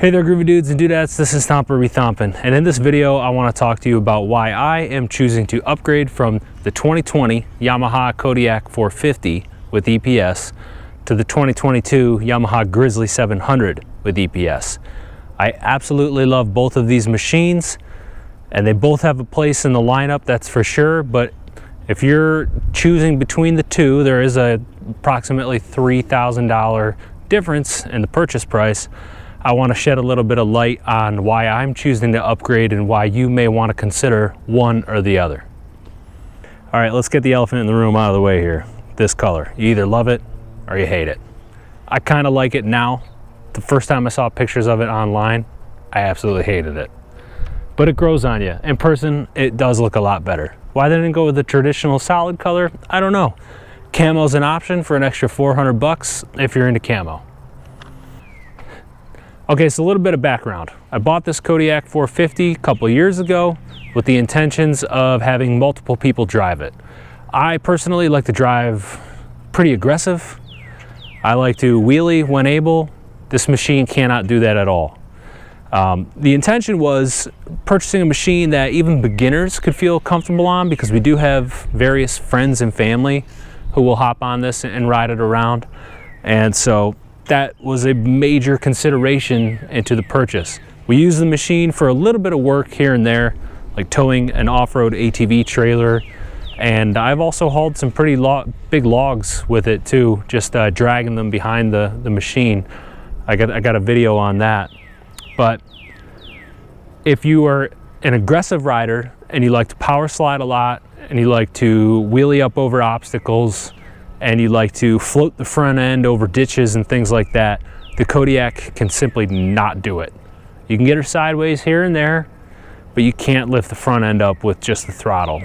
Hey there, groovy dudes and dudettes, this is Thomper Rethompin', and in this video I want to talk to you about why I am choosing to upgrade from the 2020 Yamaha Kodiak 450 with EPS to the 2022 Yamaha Grizzly 700 with EPS. I absolutely love both of these machines, and they both have a place in the lineup, that's for sure, but if you're choosing between the two, there is a approximately $3,000 difference in the purchase price. I want to shed a little bit of light on why I'm choosing to upgrade and why you may want to consider one or the other. All right, let's get the elephant in the room out of the way here. This color. You either love it or you hate it. I kind of like it now. The first time I saw pictures of it online, I absolutely hated it. But it grows on you. In person, it does look a lot better. Why they didn't go with the traditional solid color, I don't know. Camo's an option for an extra 400 bucks if you're into camo. Okay, so a little bit of background. I bought this Kodiak 450 a couple years ago with the intentions of having multiple people drive it. I personally like to drive pretty aggressive. I like to wheelie when able. This machine cannot do that at all. The intention was purchasing a machine that even beginners could feel comfortable on, because we do have various friends and family who will hop on this and ride it around. And so that was a major consideration into the purchase. We use the machine for a little bit of work here and there, like towing an off-road ATV trailer, and I've also hauled some pretty big logs with it too, just dragging them behind the machine. I got a video on that. But if you are an aggressive rider and you like to power slide a lot and you like to wheelie up over obstacles and you like to float the front end over ditches and things like that, the Kodiak can simply not do it. You can get her sideways here and there, but you can't lift the front end up with just the throttle.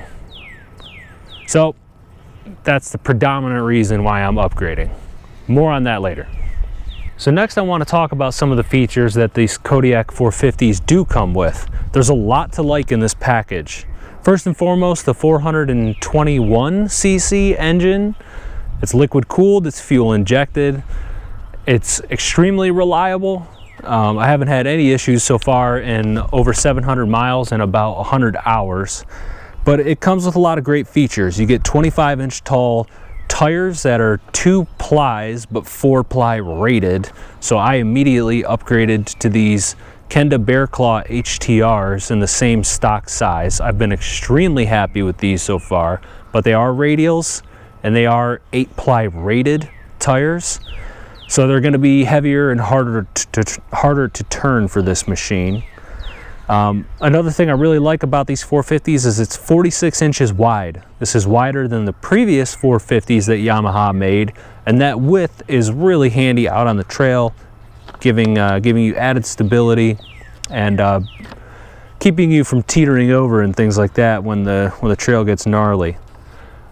So that's the predominant reason why I'm upgrading. More on that later. So next I want to talk about some of the features that these Kodiak 450s do come with. There's a lot to like in this package. First and foremost, the 421cc engine. It's liquid cooled, it's fuel injected, it's extremely reliable. I haven't had any issues so far in over 700 miles and about 100 hours, but it comes with a lot of great features. You get 25-inch tall tires that are 2 plies but 4 ply rated, so I immediately upgraded to these Kenda Bear Claw HTRs in the same stock size. I've been extremely happy with these so far, but they are radials and they are 8 ply rated tires, so they're going to be heavier and harder to turn for this machine. Another thing I really like about these 450s is it's 46 inches wide. This is wider than the previous 450s that Yamaha made, and that width is really handy out on the trail, giving you added stability and keeping you from teetering over and things like that when the trail gets gnarly.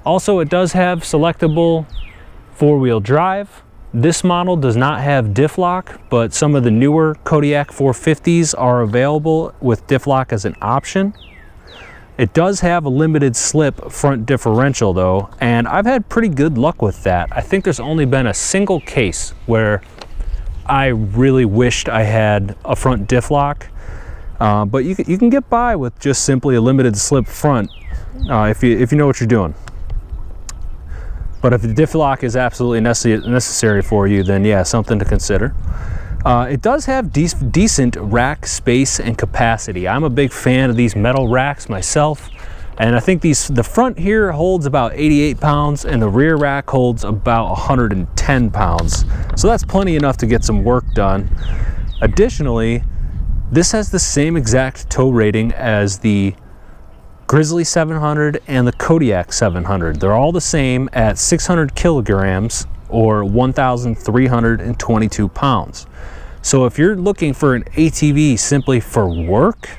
Also, it does have selectable 4-wheel drive. This model does not have diff lock, but some of the newer Kodiak 450s are available with diff lock as an option. It does have a limited slip front differential though, and I've had pretty good luck with that. I think there's only been a single case where I really wished I had a front diff lock, but you can get by with just simply a limited slip front if you know what you're doing. But if the diff lock is absolutely necessary for you, then yeah, something to consider. It does have decent rack space and capacity. I'm a big fan of these metal racks myself, and I think the front here holds about 88 pounds and the rear rack holds about 110 pounds. So that's plenty enough to get some work done. Additionally, this has the same exact tow rating as the Grizzly 700 and the Kodiak 700. They're all the same at 600 kilograms or 1,322 pounds. So if you're looking for an ATV simply for work,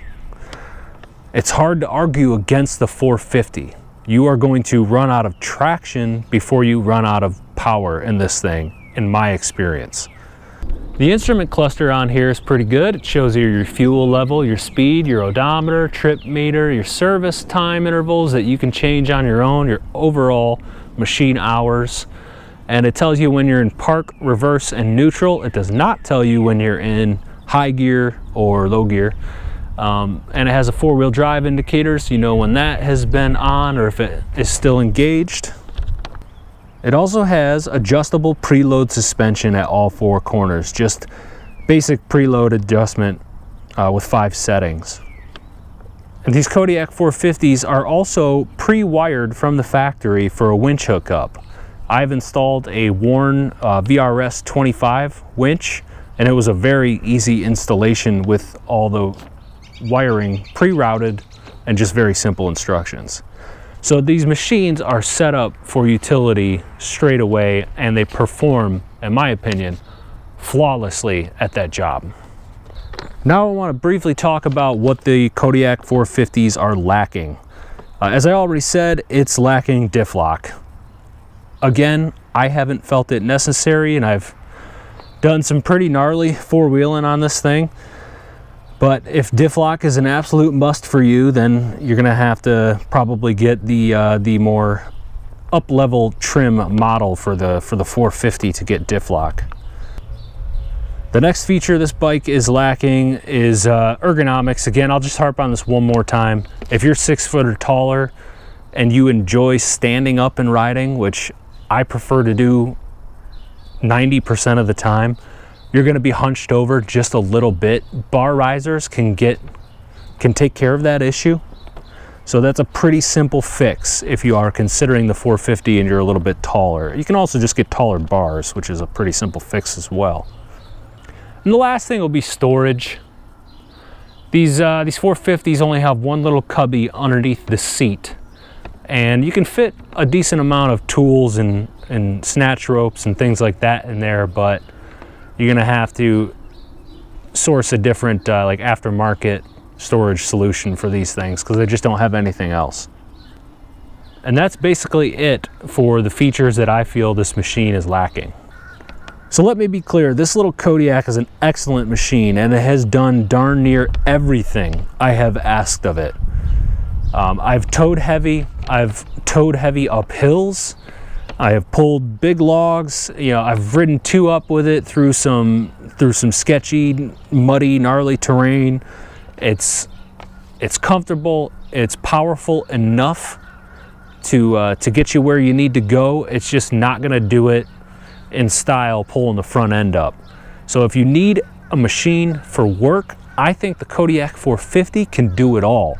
it's hard to argue against the 450. You are going to run out of traction before you run out of power in this thing, in my experience. The instrument cluster on here is pretty good. It shows you your fuel level, your speed, your odometer, trip meter, your service time intervals that you can change on your own, your overall machine hours. And it tells you when you're in park, reverse, and neutral. It does not tell you when you're in high gear or low gear. And it has a 4-wheel drive indicator, so you know when that has been on or if it is still engaged. It also has adjustable preload suspension at all 4 corners, just basic preload adjustment with 5 settings. And these Kodiak 450s are also pre-wired from the factory for a winch hookup. I've installed a Warn VRS 25 winch, and it was a very easy installation with all the wiring pre-routed and just very simple instructions. So these machines are set up for utility straight away, and they perform, in my opinion, flawlessly at that job. Now I want to briefly talk about what the Kodiak 450s are lacking. As I already said, it's lacking diff lock. Again, I haven't felt it necessary, and I've done some pretty gnarly 4-wheeling on this thing. But if diff lock is an absolute must for you, then you're gonna have to probably get the more up-level trim model for the 450 to get diff lock. The next feature this bike is lacking is ergonomics. Again, I'll just harp on this one more time. If you're 6 foot or taller and you enjoy standing up and riding, which I prefer to do 90% of the time, you're going to be hunched over just a little bit. Bar risers can take care of that issue. So that's a pretty simple fix if you are considering the 450 and you're a little bit taller. You can also just get taller bars, which is a pretty simple fix as well. And the last thing will be storage. These 450s only have one little cubby underneath the seat, and you can fit a decent amount of tools and snatch ropes and things like that in there, but you're gonna have to source a different like aftermarket storage solution for these things because they just don't have anything else. And that's basically it for the features that I feel this machine is lacking. So let me be clear, this little Kodiak is an excellent machine, and it has done darn near everything I have asked of it. I've towed heavy up hills. I have pulled big logs. You know, I've ridden 2 up with it through some sketchy, muddy, gnarly terrain. It's comfortable. It's powerful enough to get you where you need to go. It's just not going to do it in style pulling the front end up. So if you need a machine for work, I think the Kodiak 450 can do it all.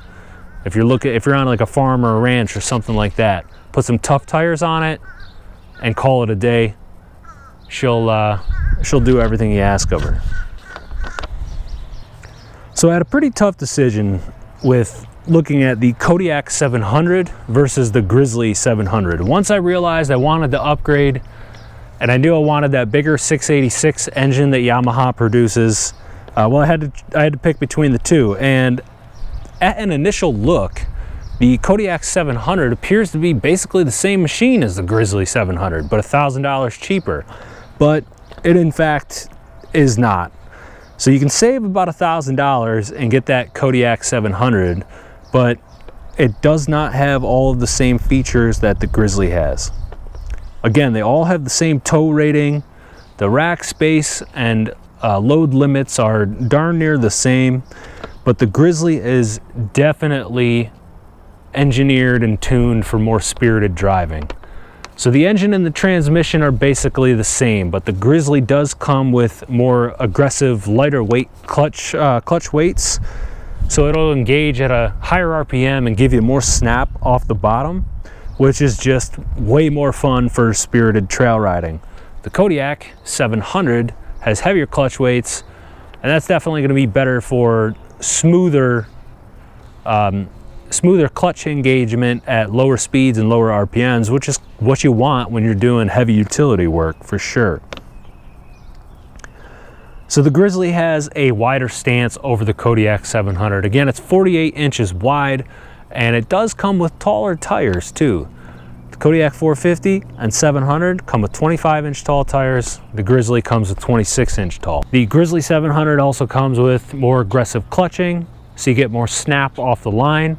If you're on like a farm or a ranch or something like that, put some tough tires on it and call it a day. She'll do everything you ask of her. So I had a pretty tough decision with looking at the Kodiak 700 versus the Grizzly 700. Once I realized I wanted to upgrade, and I knew I wanted that bigger 686 engine that Yamaha produces, well, I had to pick between the two. And at an initial look, the Kodiak 700 appears to be basically the same machine as the Grizzly 700, but $1,000 cheaper. But it in fact is not. So you can save about $1,000 and get that Kodiak 700, but it does not have all of the same features that the Grizzly has. Again, they all have the same tow rating. The rack space and load limits are darn near the same, but the Grizzly is definitely engineered and tuned for more spirited driving. So the engine and the transmission are basically the same, but the Grizzly does come with more aggressive, lighter weight clutch weights. So it'll engage at a higher RPM and give you more snap off the bottom, which is just way more fun for spirited trail riding. The Kodiak 700 has heavier clutch weights, and that's definitely going to be better for smoother clutch engagement at lower speeds and lower RPMs, which is what you want when you're doing heavy utility work for sure. So the Grizzly has a wider stance over the Kodiak 700. Again, it's 48 inches wide, and it does come with taller tires too. The Kodiak 450 and 700 come with 25-inch tall tires. The Grizzly comes with 26-inch tall. The Grizzly 700 also comes with more aggressive clutching, so you get more snap off the line.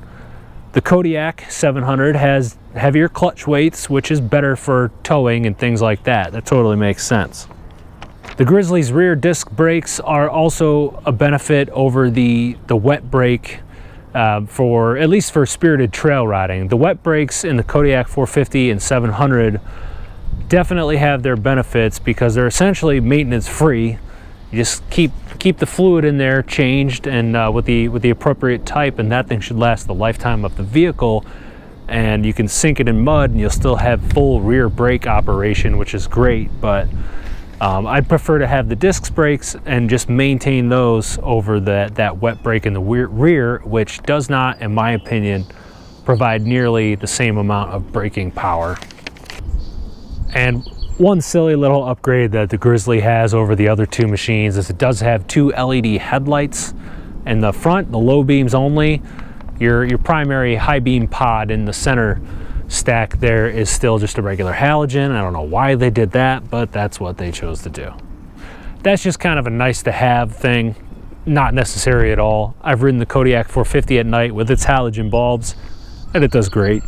The Kodiak 700 has heavier clutch weights, which is better for towing and things like that. That totally makes sense. The Grizzly's rear disc brakes are also a benefit over the wet brake, for at least for spirited trail riding. The wet brakes in the Kodiak 450 and 700 definitely have their benefits because they're essentially maintenance free. You just keep the fluid in there changed and with the appropriate type, and that thing should last the lifetime of the vehicle. And you can sink it in mud and you'll still have full rear brake operation, which is great. But I'd prefer to have the disc brakes and just maintain those over that wet brake in the rear, which does not, in my opinion, provide nearly the same amount of braking power. And one silly little upgrade that the Grizzly has over the other two machines is it does have two LED headlights in the front, the low beams only. Your primary high beam pod in the center stack there is still just a regular halogen. I don't know why they did that, but that's what they chose to do. That's just kind of a nice to have thing, not necessary at all. I've ridden the Kodiak 450 at night with its halogen bulbs, and it does great.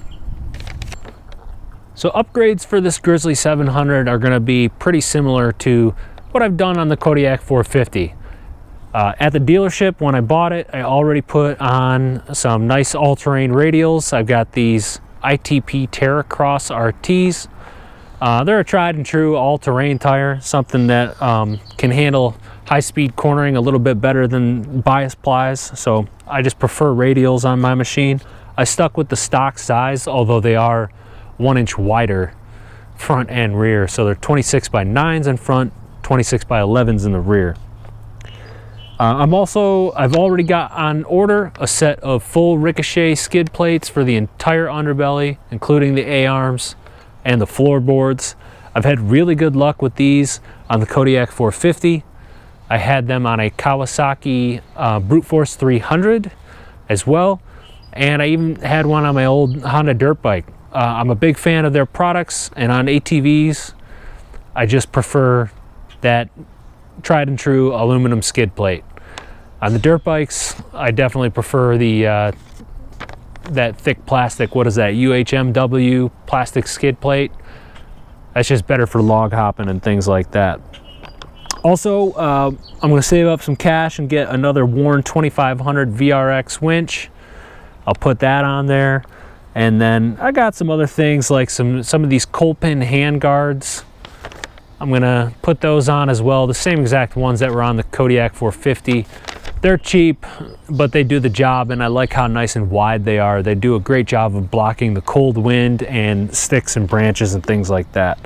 So upgrades for this Grizzly 700 are going to be pretty similar to what I've done on the Kodiak 450. At the dealership, when I bought it, I already put on some nice all-terrain radials. I've got these ITP Terracross RTs. They're a tried and true all-terrain tire, something that can handle high-speed cornering a little bit better than bias plies, so I just prefer radials on my machine. I stuck with the stock size, although they are 1 inch wider front and rear, so they're 26 by 9s in front, 26 by 11s in the rear. I've already got on order a set of full ricochet skid plates for the entire underbelly, including the A-arms and the floorboards. I've had really good luck with these on the Kodiak 450. I had them on a Kawasaki Brute Force 300 as well, and I even had one on my old Honda dirt bike. I'm a big fan of their products, and on ATVs, I just prefer that tried and true aluminum skid plate. On the dirt bikes, I definitely prefer the that thick plastic, what is that, UHMW plastic skid plate. That's just better for log hopping and things like that. Also, I'm going to save up some cash and get another Warn 2500 VRX winch. I'll put that on there. And then I got some other things like some of these Colpin hand guards. I'm gonna put those on as well, the same exact ones that were on the Kodiak 450. They're cheap, but they do the job, and I like how nice and wide they are. They do a great job of blocking the cold wind and sticks and branches and things like that.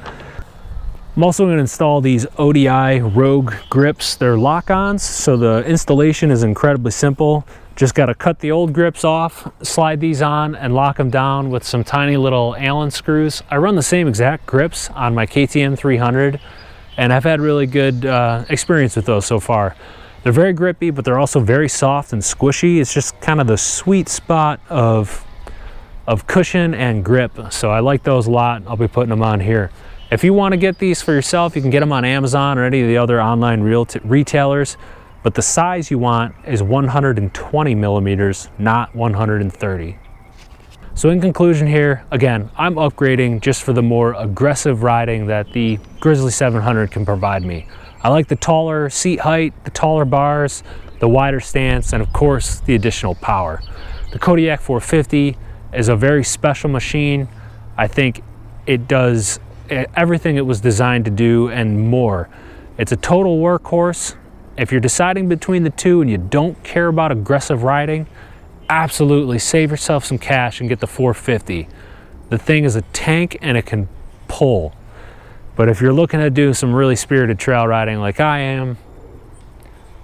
I'm also going to install these Odi Rogue Grips. They're lock-ons, so the installation is incredibly simple. Just got to cut the old grips off, slide these on, and lock them down with some tiny little Allen screws. I run the same exact grips on my KTM 300, and I've had really good experience with those so far. They're very grippy, but they're also very soft and squishy. It's just kind of the sweet spot of cushion and grip, so I like those a lot. I'll be putting them on here. If you want to get these for yourself, you can get them on Amazon or any of the other online retailers. But the size you want is 120 millimeters, not 130. So in conclusion here, again, I'm upgrading just for the more aggressive riding that the Grizzly 700 can provide me. I like the taller seat height, the taller bars, the wider stance, and of course, the additional power. The Kodiak 450 is a very special machine. I think it does everything it was designed to do and more. It's a total workhorse. If you're deciding between the two and you don't care about aggressive riding, absolutely save yourself some cash and get the 450. The thing is a tank and it can pull. But if you're looking to do some really spirited trail riding like I am,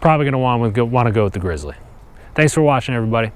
probably going to want to go with the Grizzly. Thanks for watching, everybody.